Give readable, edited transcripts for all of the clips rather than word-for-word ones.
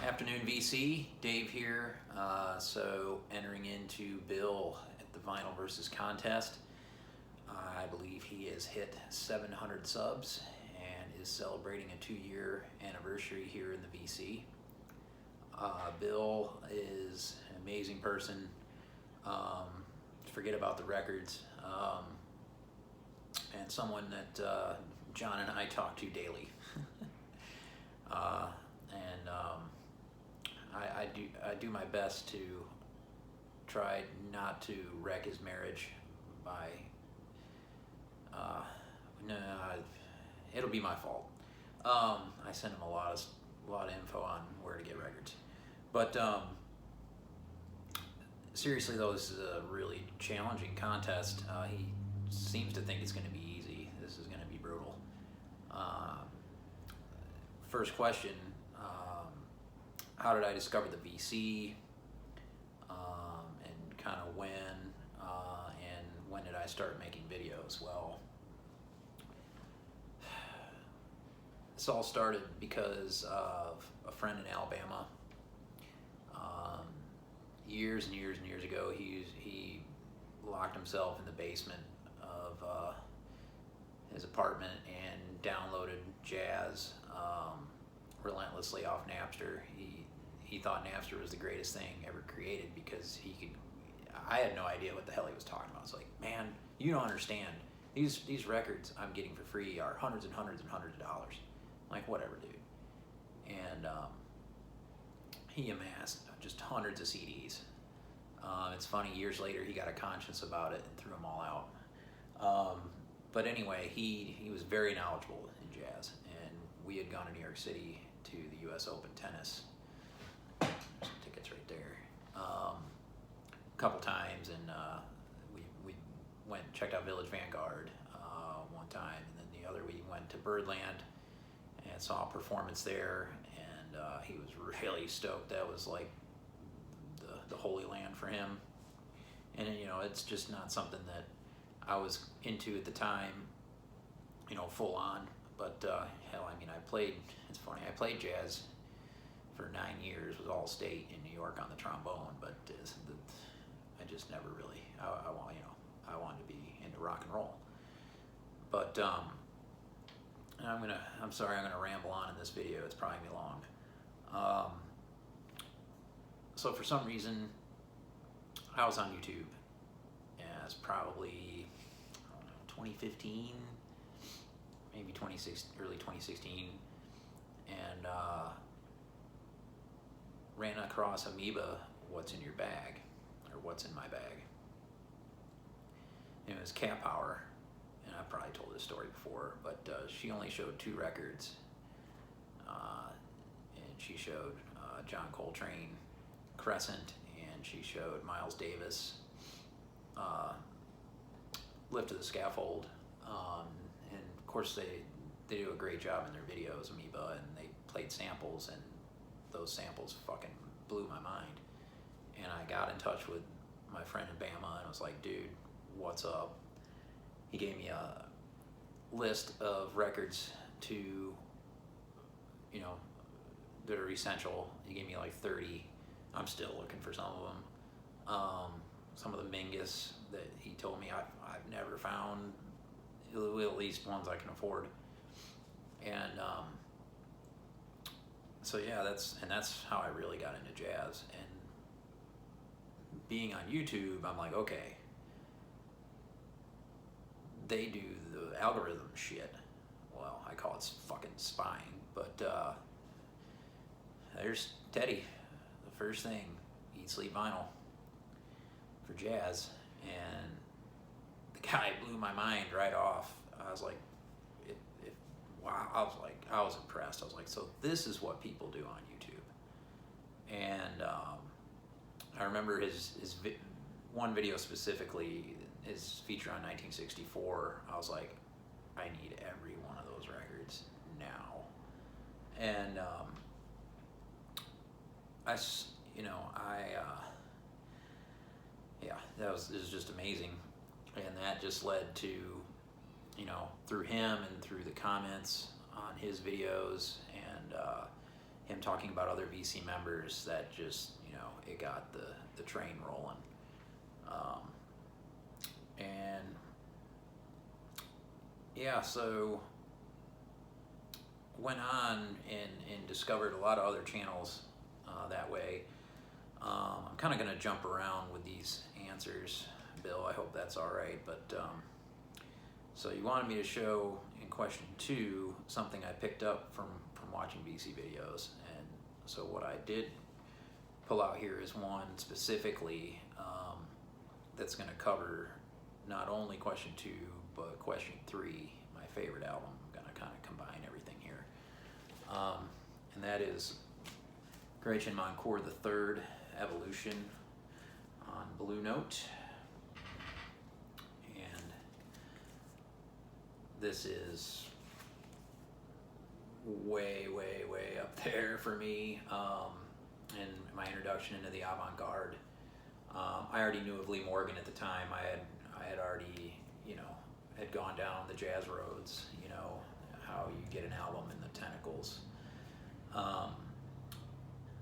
Afternoon VC, Dave here. So entering into Bill at the Vinylverse contest. I believe he has hit 700 subs and is celebrating a 2-year anniversary here in the VC. Bill is an amazing person. Forget about the records. And someone that John and I talk to daily. I do my best to try not to wreck his marriage by it'll be my fault. I send him a lot of info on where to get records, but seriously though, this is a really challenging contest. He seems to think it's going to be easy. This is going to be brutal. First question, how did I discover the VC, and kind of when did I start making videos? Well, this all started because of a friend in Alabama. Years and years and years ago, he locked himself in the basement of his apartment and downloaded jazz relentlessly off Napster. He thought Napster was the greatest thing ever created because I had no idea what the hell he was talking about. It's like, man, you don't understand. These records I'm getting for free are hundreds and hundreds and hundreds of dollars. I'm like, whatever, dude. And he amassed just hundreds of CDs. It's funny, years later he got a conscience about it and threw them all out. But anyway, he was very knowledgeable in jazz, and we had gone to New York City to the US Open tennis. There's some tickets right there. A couple times, and we went and checked out Village Vanguard one time, and then the other we went to Birdland and saw a performance there, and he was really stoked. That was like the Holy Land for him. And it's just not something that I was into at the time, full on. But hell, I mean, it's funny, I played jazz for 9 years, was all state in New York on the trombone, but I just never really, I wanted to be into rock and roll. But I'm sorry, I'm gonna ramble on in this video. It's probably gonna be long. So for some reason, I was on YouTube as probably, I don't know, 2015, maybe early 2016, and ran across Amoeba, What's in Your Bag, or What's in My Bag. And it was Cat Power, and I've probably told this story before, but she only showed 2 records, and she showed John Coltrane, Crescent, and she showed Miles Davis, Lift to the Scaffold, and of course they do a great job in their videos, Amoeba, and they played samples, and those samples fucking blew my mind. And I got in touch with my friend in Bama and was like, dude, what's up? He gave me a list of records to, that are essential. He gave me like 30. I'm still looking for some of them. Some of the Mingus that he told me I've never found, at least ones I can afford. And so yeah, that's how I really got into jazz. And being on YouTube, I'm like, okay, they do the algorithm shit. Well, I call it fucking spying, but there's Teddy, the first thing, Eat Sleep Vinyl for jazz, and the guy blew my mind right off. I was like, wow, I was impressed. I was like, so this is what people do on YouTube. And I remember his one video specifically, his feature on 1964. I was like, I need every one of those records now. And it was just amazing. And that just led to, through him and through the comments on his videos and him talking about other VC members that just, it got the train rolling. And yeah, so went on and discovered a lot of other channels that way. I'm kind of going to jump around with these answers, Bill. I hope that's all right. But so you wanted me to show in question 2 something I picked up from watching VC videos, and so what I did pull out here is one specifically that's going to cover not only question 2 but question 3, my favorite album. I'm going to kind of combine everything here, and that is Gretchen Moncour III, Evolution, on Blue Note. And this is way up there for me in my introduction into the avant-garde. I already knew of Lee Morgan at the time. I had already, had gone down the jazz roads, how you get an album in the tentacles.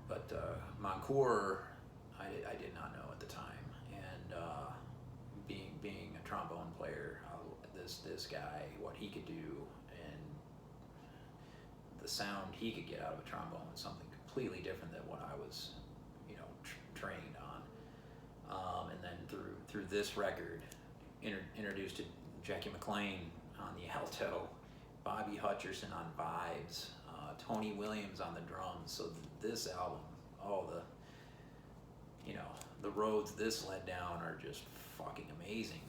But Moncour, I did not know at the time, and being a trombone player, this guy, what he could do, and the sound he could get out of a trombone was something completely different than what I was, trained on. And then through this record, introduced to Jackie McLean on the alto, Bobby Hutcherson on vibes, Tony Williams on the drums. So this album, the roads this led down are just fucking amazing.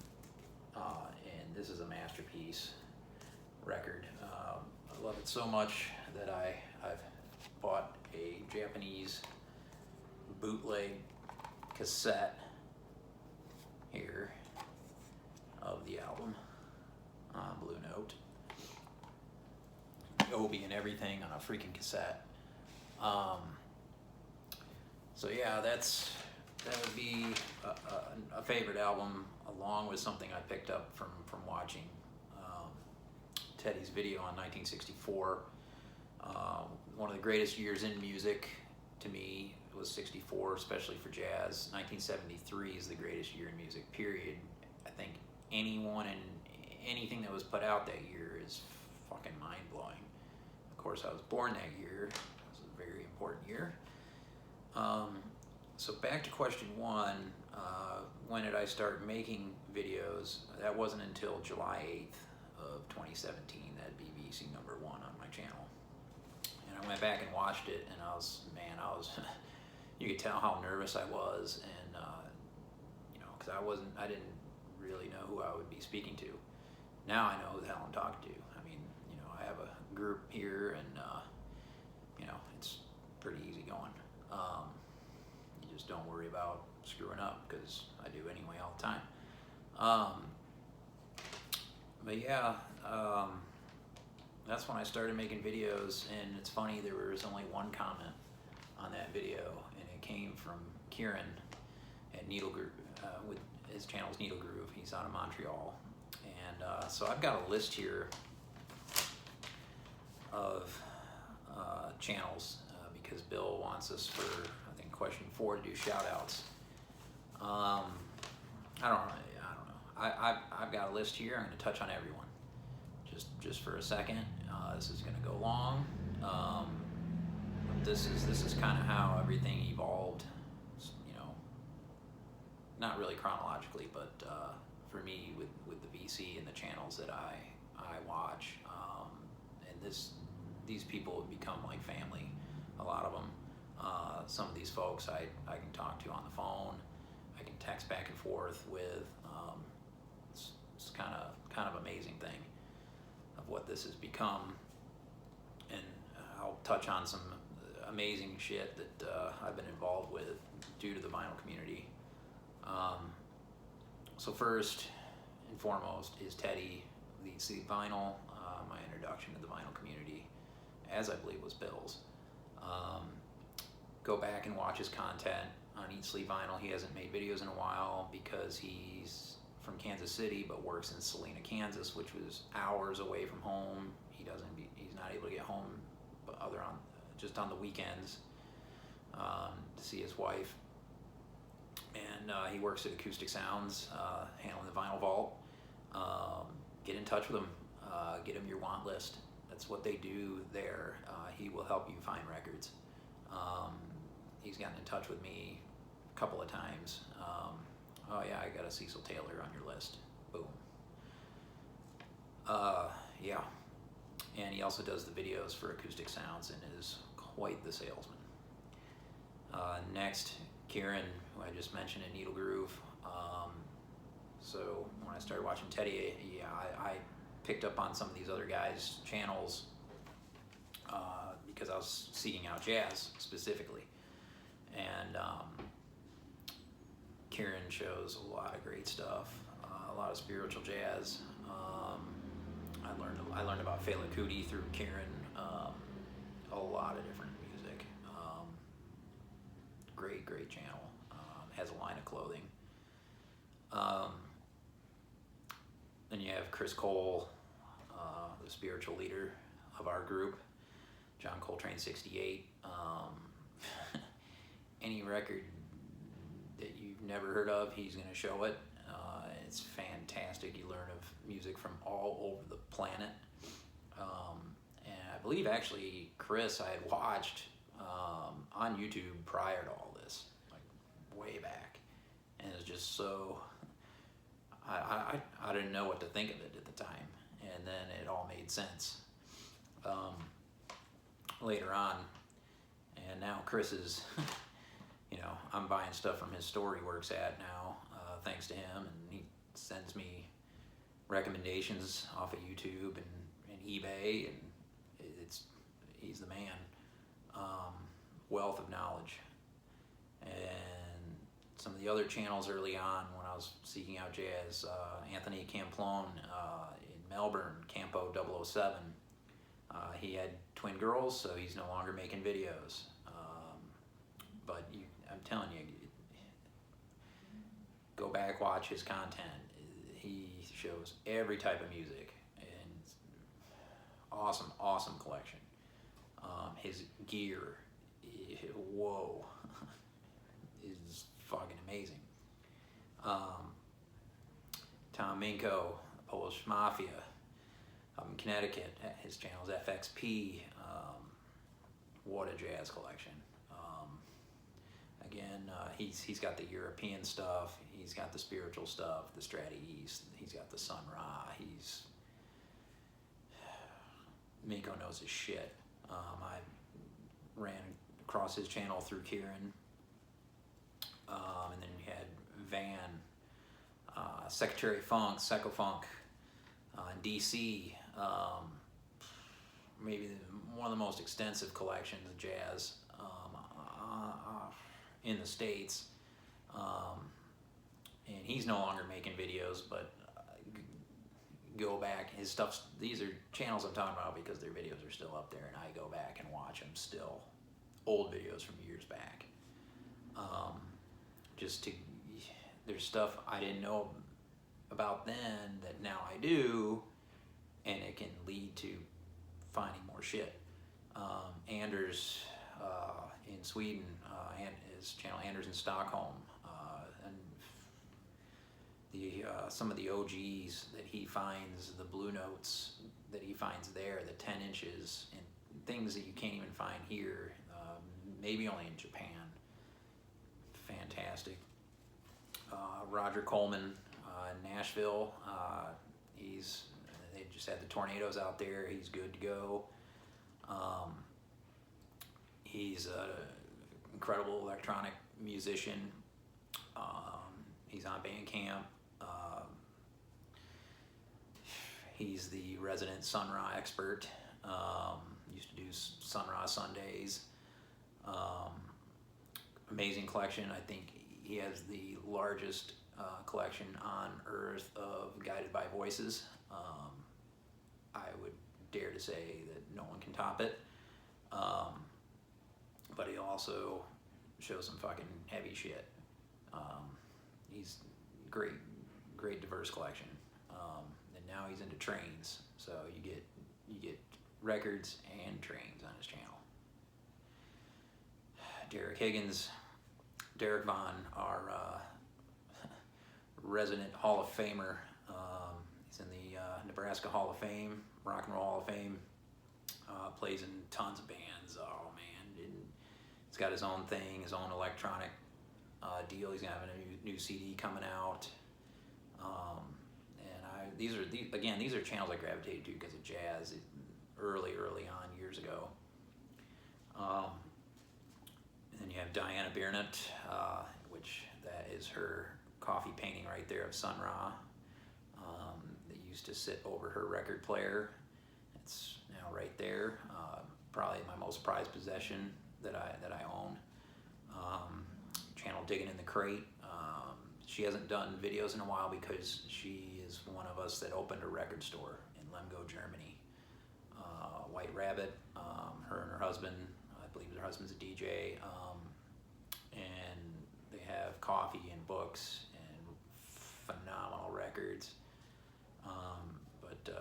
And this is a masterpiece record. I love it so much that I've bought a Japanese bootleg cassette here of the album on Blue Note. Obi and everything on a freaking cassette. So yeah, that would be a favorite album, along with something I picked up from watching Teddy's video on 1964. One of the greatest years in music to me was 64, especially for jazz. 1973 is the greatest year in music, period. I think anyone and anything that was put out that year is fucking mind-blowing. Of course, I was born that year. It was a very important year. So back to question 1, when did I start making videos? That wasn't until July 8th of 2017. That'd be VC number 1 on my channel. And I went back and watched it, and I was, you could tell how nervous I was, and because I didn't really know who I would be speaking to. Now I know who the hell I'm talking to. I have a group here, and it's pretty easy going. You just don't worry about screwing up, because I do anyway all the time. But yeah, that's when I started making videos, and it's funny, there was only one comment on that video, and it came from Kieran at Needle Groove, with his channel's Needle Groove. He's out of Montreal, and so I've got a list here of channels because Bill wants us for, I think, question 4 to do shout outs. I don't know. I've got a list here. I'm going to touch on everyone just for a second. This is going to go long. This is kind of how everything evolved. Not really chronologically, but for me with the VC and the channels that I watch, and these people have become like family. A lot of them. Some of these folks I can talk to on the phone. I can text back and forth with. It's kind of amazing thing of what this has become, and I'll touch on some amazing shit that I've been involved with due to the vinyl community. So first and foremost is Teddy, Lead Sleeve Vinyl, my introduction to the vinyl community, as I believe was Bill's. Go back and watch his content on Eat Sleep Vinyl. He hasn't made videos in a while because he's from Kansas City but works in Salina, Kansas, which was hours away from home. He's not able to get home just on the weekends to see his wife. And he works at Acoustic Sounds, handling the vinyl vault. Get in touch with him. Get him your want list. That's what they do there. He will help you find records. He's gotten in touch with me a couple of times. Oh yeah, I got a Cecil Taylor on your list. Boom. Yeah. And he also does the videos for Acoustic Sounds and is quite the salesman. Next, Kieran, who I just mentioned in Needle Groove. So when I started watching Teddy, yeah, I picked up on some of these other guys' channels because I was seeking out jazz specifically. And Kieran shows a lot of great stuff, a lot of spiritual jazz. I learned about Fela Kuti through Kieran, a lot of different music. Great channel. Has a line of clothing. Then you have Chris Cole, the spiritual leader of our group, John Coltrane 68. Any record that you've never heard of, he's going to show it. It's fantastic. You learn of music from all over the planet. And I believe actually Chris I had watched on YouTube prior to all this, like way back. And it was just so, I didn't know what to think of it at the time. And then it all made sense later on. And now Chris is, you know, I'm buying stuff from his store he works at now, thanks to him. And he sends me recommendations off of YouTube and eBay, and he's the man. Wealth of knowledge. And some of the other channels early on when I was seeking out jazz, Anthony Camplone in Melbourne, Campo 007. He had twin girls, so he's no longer making videos. But I'm telling you, go back, watch his content. He shows every type of music, and awesome collection. His gear, whoa, is fucking amazing. Tom Minko, Polish Mafia, up in Connecticut. His channel's FXP. What a jazz collection. Again, he's got the European stuff. He's got the spiritual stuff, the Strata East. He's got the Sun Ra. Minko knows his shit. I ran across his channel through Kieran. And then you had Van, Secretary Funk, Psycho Funk, in DC. Maybe one of the most extensive collections of jazz in the States. And he's no longer making videos, but go back, his stuff's, these are channels I'm talking about because their videos are still up there, and I go back and watch them still, old videos from years back. There's stuff I didn't know about then that now I do, and it can lead to finding more shit. Anders in Sweden, and his channel Anders in Stockholm, and some of the OGs that he finds, the blue notes that he finds there, the 10 inches, and things that you can't even find here, maybe only in Japan. Fantastic. Roger Coleman in Nashville, they just had the tornadoes out there. He's good to go. He's an incredible electronic musician. He's on Bandcamp. He's the resident Sun Ra expert. Used to do Sun Ra Sundays. Amazing collection. I think he has the largest collection on earth of guided by voices. I would dare to say that no one can top it. But he also shows some fucking heavy shit. He's great diverse collection. And now he's into trains, so you get records and trains on his channel. Derek Higgins, Derek Vaughn, our resident Hall of Famer. He's in the Nebraska Hall of Fame, Rock and Roll Hall of Fame. Plays in tons of bands. Oh man, he's got his own thing, his own electronic deal. He's gonna have a new CD coming out. And these are channels I gravitated to because of jazz early on years ago. And then you have Diana Biernat, which that is her coffee painting right there of Sun Ra. That used to sit over her record player. It's now right there. Probably my most prized possession that I own. Channel Digging in the Crate. She hasn't done videos in a while because she is one of us that opened a record store in Lemgo, Germany. White Rabbit. Her and her husband. I believe her husband's a DJ. And they have coffee and books and phenomenal records. But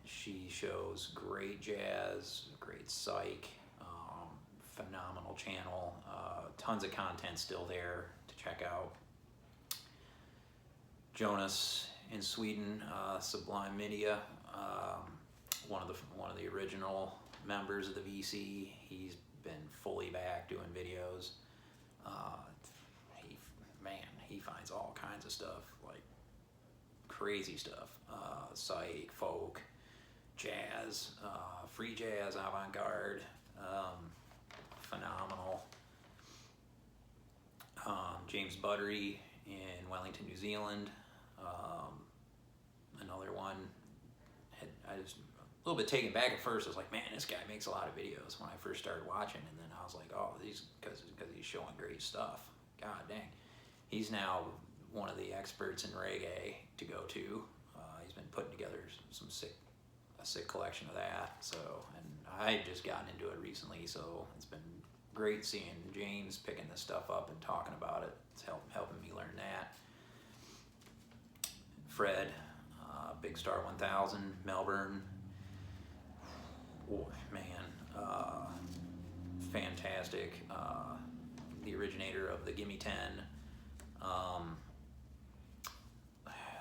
she shows great jazz, great psych, phenomenal channel, tons of content still there to check out. Jonas in Sweden, Sublime Media, one of the original members of the VC. He's been fully back doing videos. He finds all kinds of stuff, like crazy stuff, psych, folk, jazz, free jazz, avant-garde, phenomenal. James Buttery in Wellington, New Zealand. Another one. I was a little bit taken back at first. I was like, man, this guy makes a lot of videos when I first started watching, and then I was like, oh, because he's showing great stuff. God dang. He's now one of the experts in reggae to go to. He's been putting together a sick collection of that. So, and I had just gotten into it recently, so it's been great seeing James picking this stuff up and talking about it. It's helping me learn that. Fred, Big Star 1000, Melbourne. Oh, man, fantastic. The originator of the Gimme 10.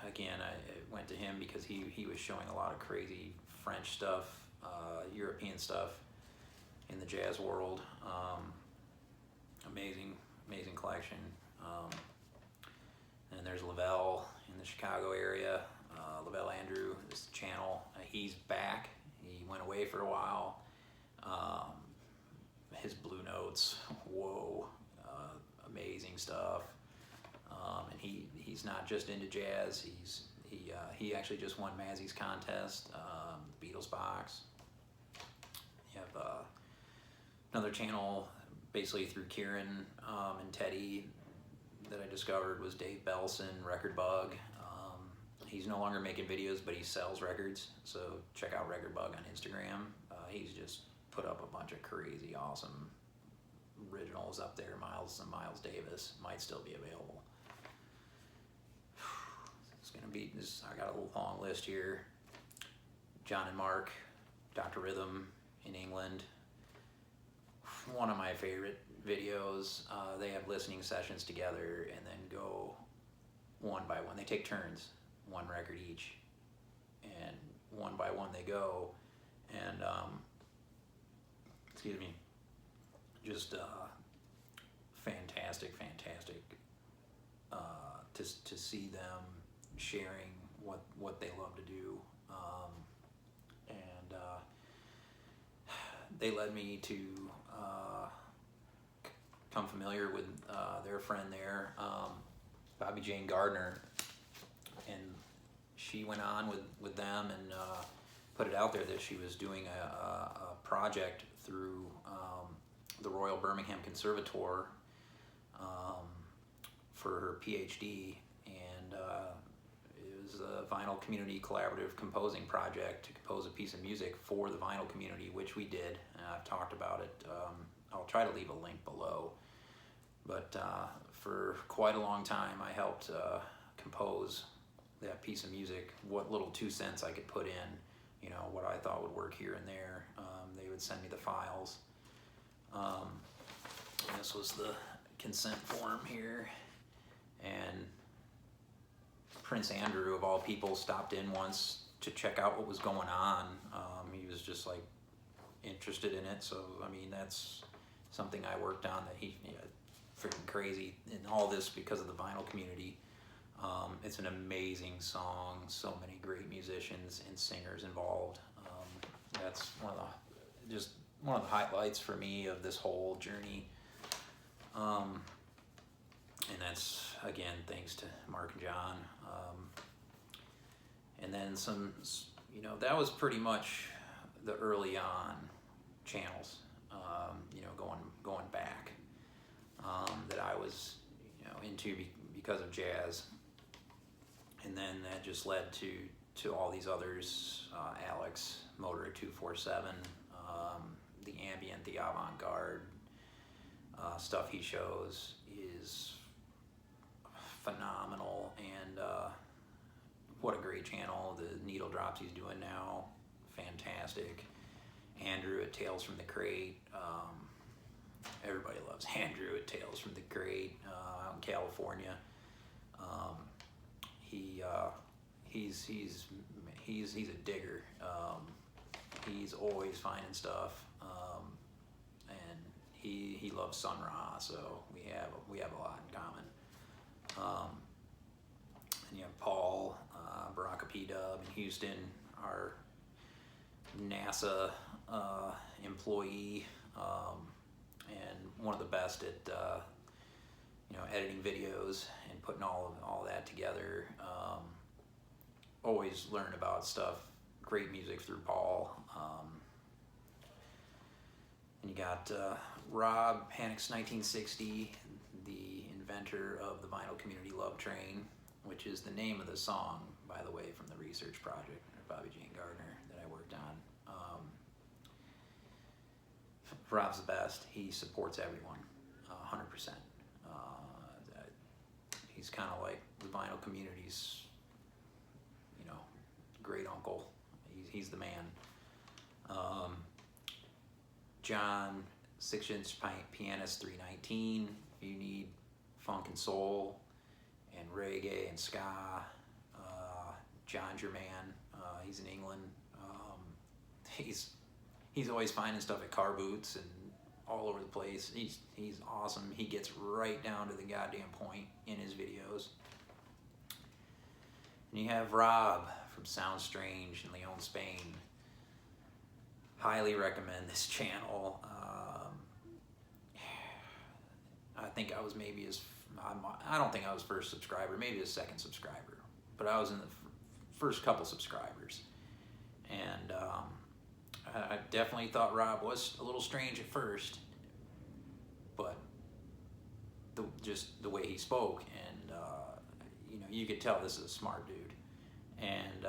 Again, I went to him because he was showing a lot of crazy French stuff, European stuff in the jazz world. Amazing collection. And there's Lavelle in the Chicago area. Lavelle Andrew, this channel. He's back. He went away for a while. His Blue Notes, whoa, amazing stuff. And he's not just into jazz. He actually just won Mazzy's contest, the Beatles box. You have another channel, basically through Kieran and Teddy, that I discovered was Dave Belson, Record Bug. He's no longer making videos, but he sells records. So check out Record Bug on Instagram. He's just put up a bunch of crazy, awesome originals up there. Miles Davis might still be available. It's gonna be this. I got a little long list here. John and Mark, Dr. Rhythm in England. One of my favorite videos. They have listening sessions together and then go one by one. They take turns, one record each, and one by one they go. And excuse me, just fantastic to see them sharing what they love to do. And they led me to become familiar with their friend there, Bobby Jane Gardner, and she went on with them and put it out there that she was doing a project through the Royal Birmingham Conservatoire for her PhD, and it was a vinyl community collaborative composing project to compose a piece of music for the vinyl community, which we did. I've talked about it. I'll try to leave a link below. But for quite a long time, I helped compose that piece of music, what little 2 cents I could put in, what I thought would work here and there. They would send me the files. this was the consent form here, and Prince Andrew, of all people, stopped in once to check out what was going on. He was just like interested in it, so I mean that's something I worked on that he, freaking crazy, and all this because of the vinyl community. It's an amazing song, so many great musicians and singers involved. That's one of the highlights for me of this whole journey. And that's, again, thanks to Mark and John. And then some, that was pretty much the early on channels, going back, that I was, into because of jazz. And then that just led to all these others, Alex, Motor at 247, the ambient, the avant-garde stuff he shows is phenomenal, and what a great channel. The needle drops he's doing now, fantastic. Andrew at Tales from the Crate, everybody loves Andrew at Tales from the Crate, out in California. He's a digger. He's always finding stuff, and he loves Sun Ra, so we have a lot in common. And you have Paul, Baraka P-Dub in Houston, our NASA employee, and one of the best at editing videos and putting all that together. Always learn about stuff, great music through Paul. And you got Rob, Panic's 1960, the inventor of the Vinyl Community Love Train, which is the name of the song, by the way, from the research project, Bobby Jane Gardner, that I worked on. Rob's the best. He supports everyone, 100%. He's kind of like the vinyl community's, great uncle. He's the man. John, 6-inch pianist, 319. If you need funk and soul and reggae and ska, John's your man. He's in England. He's always finding stuff at car boots and all over the place. He's awesome. He gets right down to the goddamn point in his videos. And you have Rob from Sound Strange in Leon, Spain. Highly recommend this channel. I think I was maybe I don't think I was first subscriber, maybe his second subscriber, but I was in the first couple subscribers. And I definitely thought Rob was a little strange at first, but just the way he spoke, and you could tell this is a smart dude. And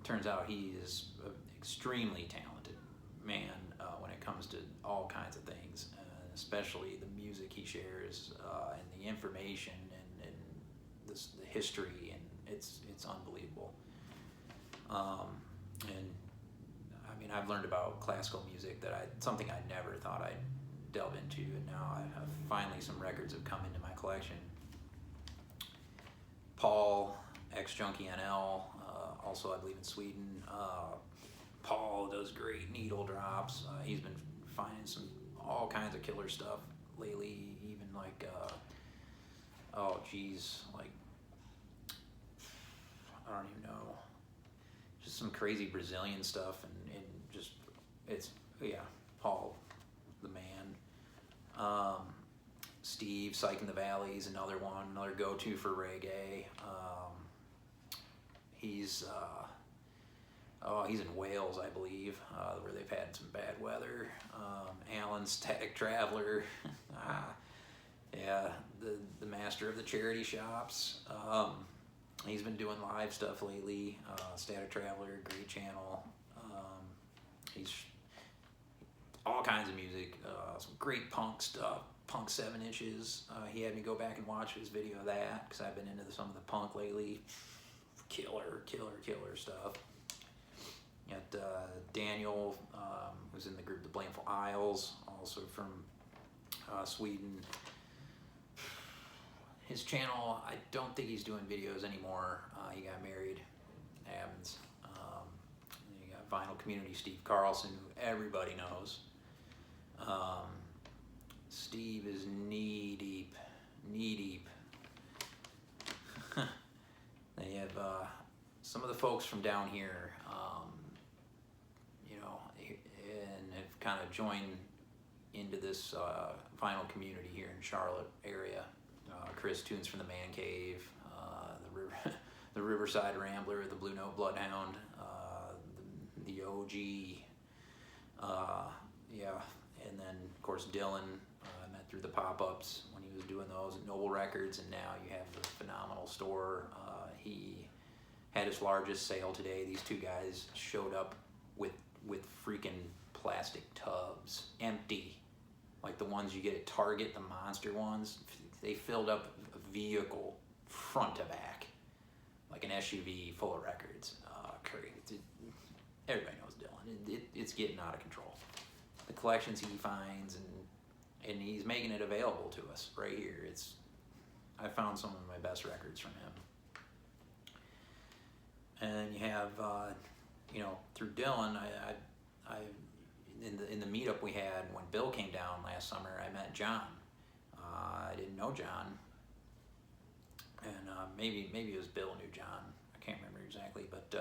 turns out he is an extremely talented man when it comes to all kinds of things, especially the music he shares, and the information, and the history, and it's unbelievable. And I mean, I've learned about classical music something I never thought I'd delve into, and now finally some records have come into my collection. Paul, ex-Junkie NL, also I believe in Sweden. Paul does great needle drops. He's been finding all kinds of killer stuff lately, even like, like, I don't even know, just some crazy Brazilian stuff, and just, Paul, the man. Steve, Psych in the Valley is another go-to for reggae. He's in Wales, I believe, where they've had some bad weather. Alan, Static Traveler, the master of the charity shops. He's been doing live stuff lately. Static Traveler, great channel. He's all kinds of music, some great punk stuff. Punk 7 inches. He had me go back and watch his video of that, because I've been into some of the punk lately. Killer stuff. You got Daniel, who's in the group The Blameful Isles, also from Sweden. His channel, I don't think he's doing videos anymore. He got married. Happens. You got Vinyl Community Steve Carlson, who everybody knows. Steve is knee deep. They have some of the folks from down here, you know, and have kind of joined into this vinyl community here in Charlotte area. Chris Tunes from the Man Cave, the Riverside Rambler, the Blue Note Bloodhound, the OG, yeah, and then of course Dylan. I met through the pop-ups when he was doing those at Noble Records, and now you have the phenomenal store. He had his largest sale today. These two guys showed up with freaking plastic tubs, empty, like the ones you get at Target, the monster ones. They filled up a vehicle front to back, like an SUV full of records. Everybody knows Dylan. It's getting out of control. The collections he finds, and he's making it available to us right here. I found some of my best records from him. And you have, you know, through Dylan, I in the meetup we had when Bill came down last summer, I met John. I didn't know John, and maybe it was Bill knew John. I can't remember exactly, but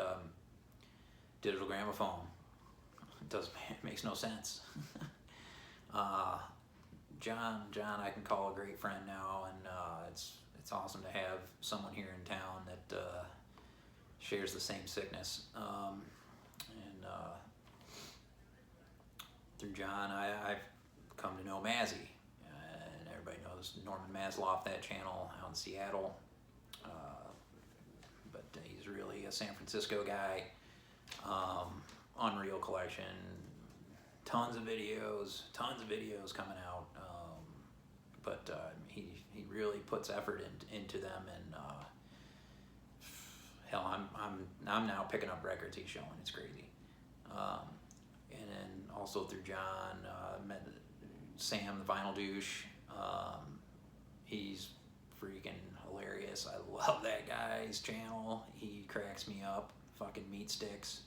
Digital Gramophone. It makes no sense. John, I can call a great friend now, and it's awesome to have someone here in town that shares the same sickness. And through John, I've come to know Mazzy, and everybody knows Norman Maslow, that channel out in Seattle. But he's really a San Francisco guy. Unreal collection, tons of videos coming out. But he really puts effort into them, and hell, I'm now picking up records he's showing. It's crazy. And then also through John, met Sam, the Vinyl Douche. He's freaking hilarious. I love that guy's channel. He cracks me up. Fucking meat sticks.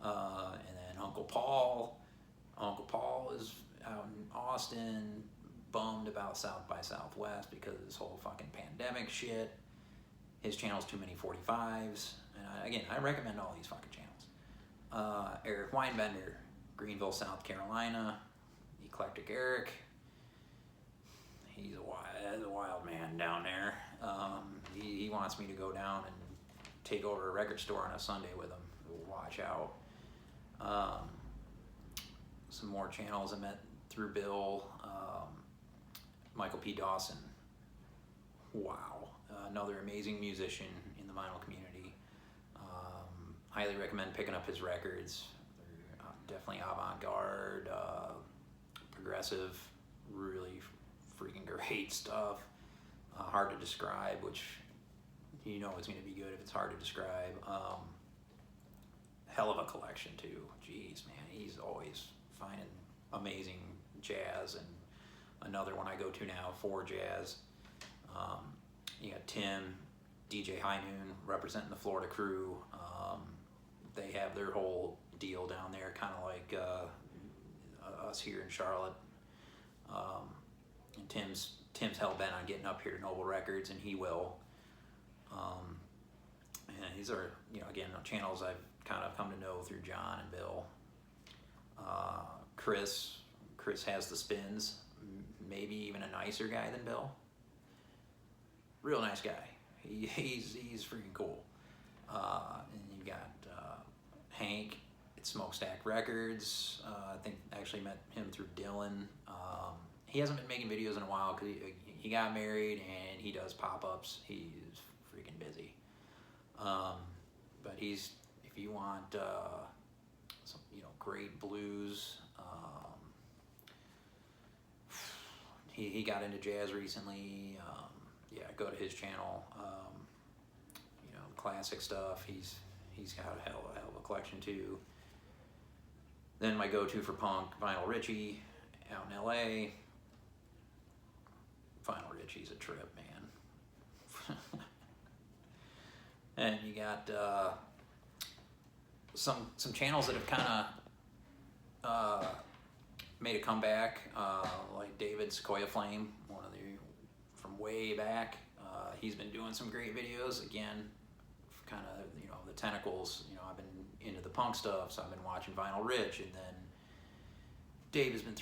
And then Uncle Paul. Uncle Paul is out in Austin, bummed about South by Southwest because of this whole fucking pandemic shit. His channel's Too Many 45s. And I recommend all these fucking channels. Eric Weinbender, Greenville, South Carolina. Eclectic Eric. He's a wild man down there. He wants me to go down and take over a record store on a Sunday with him. Watch out. Some more channels I met through Bill. Michael P. Dawson. Wow. Another amazing musician in the vinyl community. Highly recommend picking up his records. They're definitely avant-garde, progressive, really freaking great stuff. Hard to describe, which you know it's going to be good if it's hard to describe. Hell of a collection too. Jeez, man, he's always finding amazing jazz, and another one I go to now for jazz. You got Tim, DJ High Noon, representing the Florida crew. They have their whole deal down there, kind of like us here in Charlotte. And Tim's hell-bent on getting up here to Noble Records, and he will. And these are, you know, again, channels I've kind of come to know through John and Bill. Chris has the spins, maybe even a nicer guy than Bill. Real nice guy. He's freaking cool. And you got Hank at Smokestack Records. I think I actually met him through Dylan. He hasn't been making videos in a while because he got married and he does pop-ups. He's freaking busy. But if you want some, you know, great blues. He got into jazz recently. Yeah, go to his channel. You know, classic stuff. He's got a hell of a collection too. Then my go-to for punk, Vinyl Richie, out in LA. trip, man. And you got some channels that have kind of made a comeback, like David Sequoia Flame, one of the from way back. He's been doing some great videos. Again, kind of, you know, the tentacles. You know, I've been into the punk stuff, so I've been watching Vinyl Rich, and then Dave has been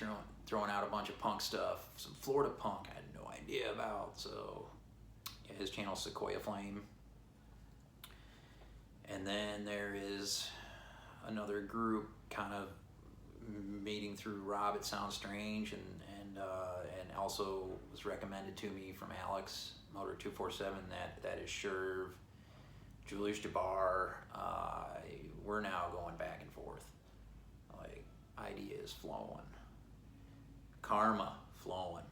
throwing out a bunch of punk stuff, some Florida punk I had no idea about. So yeah, his channel Sequoia Flame. And then there is another group kind of meeting through Rob at Sounds Strange, and also was recommended to me from Alex Motor 247. That is Sherv, Julius Jabbar. We're now going back and forth, like ideas flowing, karma flowing.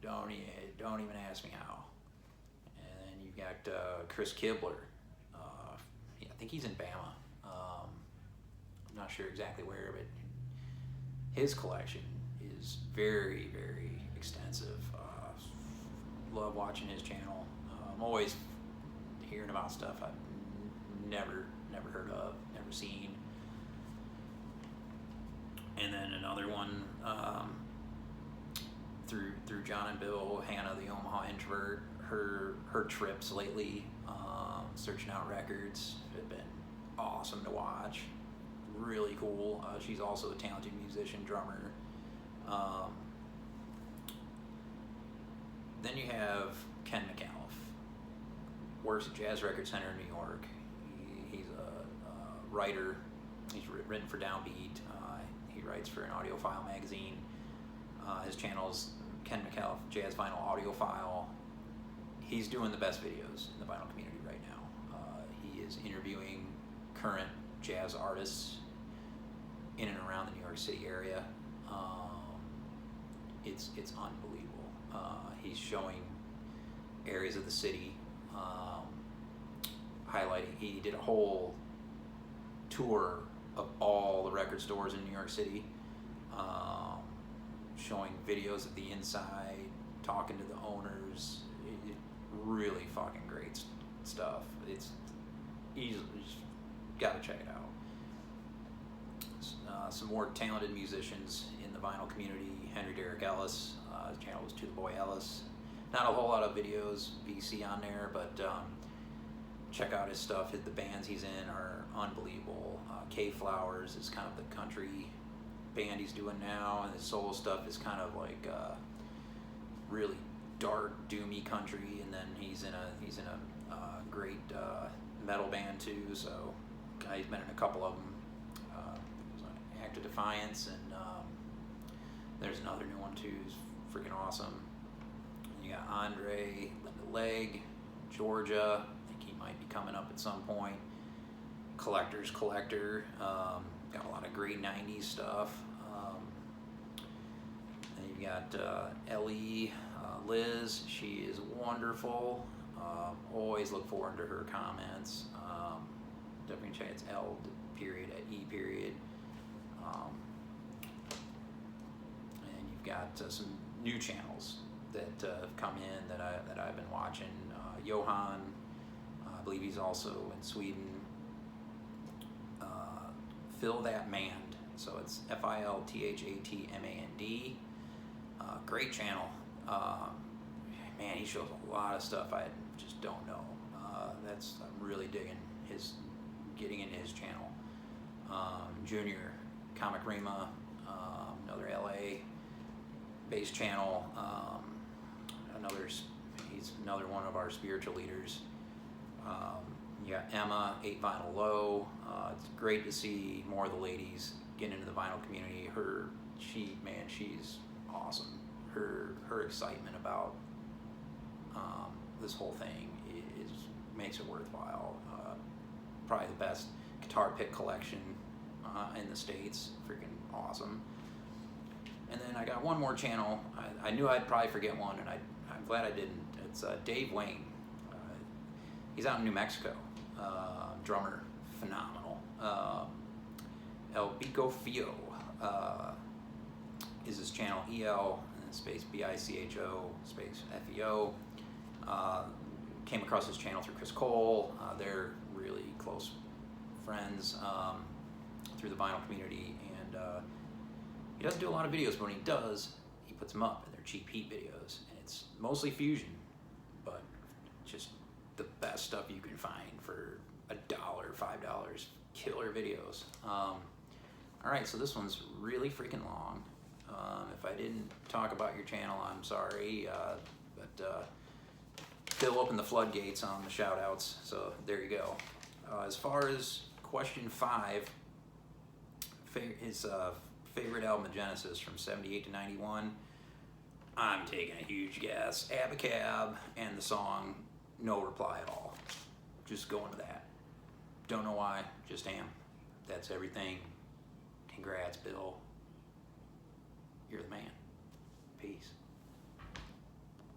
Don't even ask me how. And then you've got Chris Kibler. I think he's in Bama. I'm not sure exactly where, but his collection is very, very extensive. Love watching his channel. I'm always hearing about stuff I've never heard of, never seen. And then another one through John and Bill, Hannah the Omaha Introvert. Her trips lately, searching out records, have been awesome to watch. Really cool. She's also a talented musician, drummer. Then you have Ken McAuliffe, works at Jazz Record Center in New York. He's a writer. He's written for Downbeat. He writes for an audiophile magazine. His channel is Ken McAuliffe Jazz Vinyl Audiophile. He's doing the best videos in the vinyl community right now. He is interviewing current jazz artists in and around the New York City area. It's unbelievable. He's showing areas of the city, highlighting. He did a whole tour of all the record stores in New York City, showing videos of the inside, talking to the owners. Really fucking great stuff. It's easily, just gotta check it out. Some more talented musicians in the vinyl community. Henry Derrick Ellis, his channel was To The Boy Ellis. Not a whole lot of videos, VC on there, but check out his stuff. The bands he's in are unbelievable. K Flowers is kind of the country band he's doing now, and his solo stuff is kind of like really dark, doomy country. And then he's in a great metal band too. So he's been in a couple of them. Act of Defiance, and there's another new one too. Who's freaking awesome. You got Andre, Linda Legg, Georgia. I think he might be coming up at some point. Collector's Collector. Got a lot of great 90s stuff. Then you got Ellie, Liz. She is wonderful. Always look forward to her comments. Definitely check it's L period at E period. And you've got some new channels that have come in that I've been watching. Johan, I believe he's also in Sweden. Phil That Mand, so it's FILTHATMAND. Great channel. Man, he shows a lot of stuff I just don't know. I'm really digging getting into his channel. Junior, Comic Rima, another LA based channel. He's another one of our spiritual leaders. You got Emma, 8 Vinyl Low. It's great to see more of the ladies getting into the vinyl community. She's awesome. Her excitement about this whole thing makes it worthwhile. Probably the best guitar pick collection in the States. Freaking awesome. And then I got one more channel. I knew I'd probably forget one, and I'm glad I didn't. It's Dave Wayne. He's out in New Mexico. Drummer, phenomenal. El Bico Fio is his channel. EL space BICHO space FEO. Came across his channel through Chris Cole. They're really close friends through the vinyl community, and he doesn't do a lot of videos, but when he does, he puts them up, and they're cheap heat videos, and it's mostly fusion, but just the best stuff you can find for $1, $5, killer videos. All right, so this one's really freaking long. If I didn't talk about your channel, I'm sorry, but Phil opened the floodgates on the shout outs, so there you go. As far as question 5, his favorite album of Genesis from 78 to 91, I'm taking a huge guess. Abacab and the song No Reply at All. Just going to that. Don't know why, just am. That's everything. Congrats, Bill. You're the man. Peace.